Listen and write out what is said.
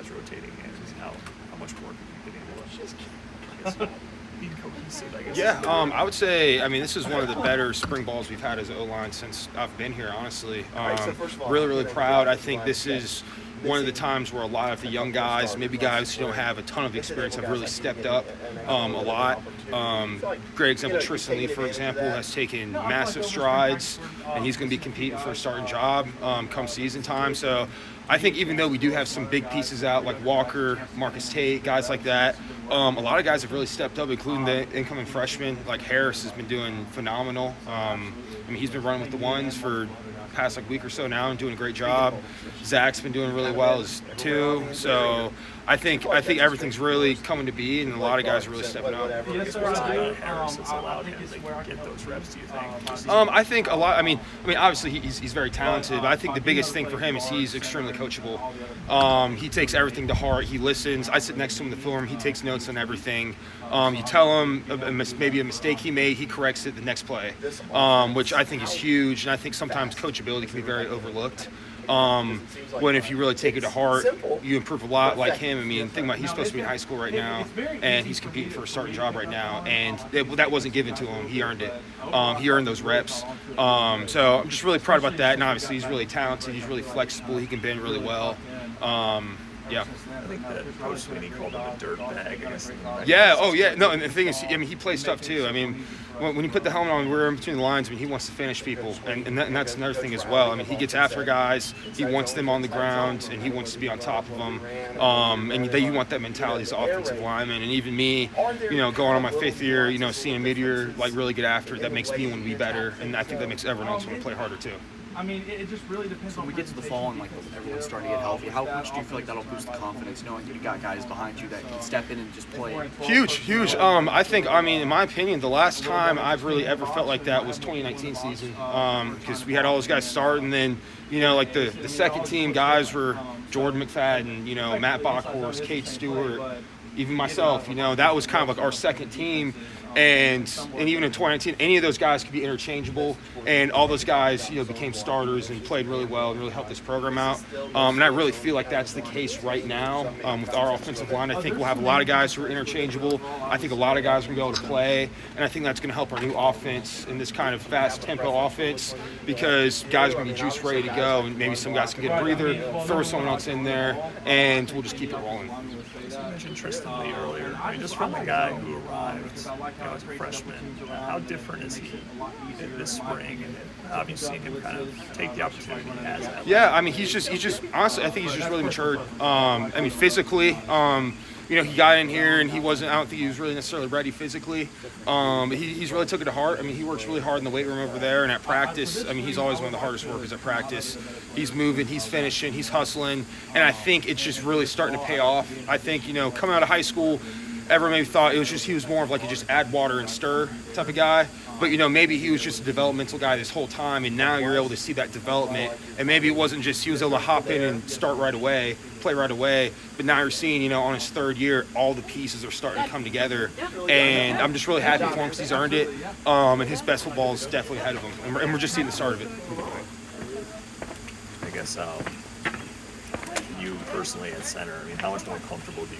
guys rotating in, how much work have you been able to be cohesive, I guess? Yeah, I would say, I mean, this is one of the better spring balls we've had as O-line since I've been here, honestly. Really, really proud. I think this is one of the times where a lot of the young guys, maybe guys who don't have a ton of experience, have really stepped up a lot. Great example, Tristan Lee, for example, has taken massive strides, and he's going to be competing for a starting job come season time. So I think even though we do have some big pieces out like Walker, Marcus Tate, guys like that, a lot of guys have really stepped up, including the incoming freshmen. Like Harris has been doing phenomenal. I mean, he's been running with the ones for the past week or so now and doing a great job. Zach's been doing really well too. So I think everything's really coming to be, and a lot of guys are really stepping up. Harris has allowed him to get those reps, do you think? I think a lot. I mean, obviously he's very talented, but I think the biggest thing for him is he's extremely coachable. He takes everything to heart. He listens. I sit next to him in the film. He takes notes on everything. You tell him maybe a mistake he made, he corrects it the next play, which I think is huge. And I think sometimes coachability can be very overlooked. When if you really take it to heart, you improve a lot. Like him, I mean, think about he's supposed to be in high school right now, and he's competing for a starting job right now, and that wasn't given to him. He earned it. He earned those reps. So I'm just really proud about that. And obviously, he's really talented. He's really flexible. He can bend really well. Yeah. I think that Coach Sweeney called him a dirt bag. Yeah. Oh, yeah. No, and the thing is, I mean, he plays tough too. I mean, when you put the helmet on, we're in between the lines. I mean, he wants to finish people, and that's another thing as well. I mean, he gets after guys. He wants them on the ground, and he wants to be on top of them. And you want that mentality as an offensive lineman. And even me, going on my 5th year, seeing a mid-year really get after it, that makes me want to be better, and I think that makes everyone else want to play harder too. I mean, it just really depends on when we get to the fall and everyone's starting to get healthy. How much do you feel like that'll boost the confidence, knowing you got guys behind you that can step in and just play? Huge. I think, in my opinion, the last time I've really ever felt like that was 2019 season, because we had all those guys start, and then the second team guys were Jordan McFadden, Matt Bockhorst, Kate Stewart, even myself. That was kind of like our second team. And even in 2019, any of those guys could be interchangeable, and all those guys, became starters and played really well and really helped this program out. And I really feel like that's the case right now with our offensive line. I think we'll have a lot of guys who are interchangeable. I think a lot of guys are going to be able to play, and I think that's going to help our new offense in this kind of fast tempo offense, because guys are going to be juiced, ready to go, and maybe some guys can get a breather, throw someone else in there, and we'll just keep it rolling. You mentioned Tristan Lee earlier. I mean, just from the guy who arrived as a freshman, how different is he this spring? And have you seen him kind of take the opportunity he has? Yeah, I mean, he's just honestly, I think he's just really matured. Physically, he got in here and I don't think he was really necessarily ready physically. But he's really took it to heart. I mean, he works really hard in the weight room over there and at practice. I mean, he's always one of the hardest workers at practice. He's moving, he's finishing, he's hustling, and I think it's just really starting to pay off. I think, coming out of high school, everyone maybe thought he was more of like a just add water and stir type of guy. But, maybe he was just a developmental guy this whole time, and now you're able to see that development. And maybe it wasn't just he was able to hop in and start right away, play right away. But now you're seeing, on his 3rd year, all the pieces are starting to come together. And I'm just really happy for him because he's earned it. And his best football is definitely ahead of him. And we're just seeing the start of it. I guess you personally at center, I mean, how much more comfortable do you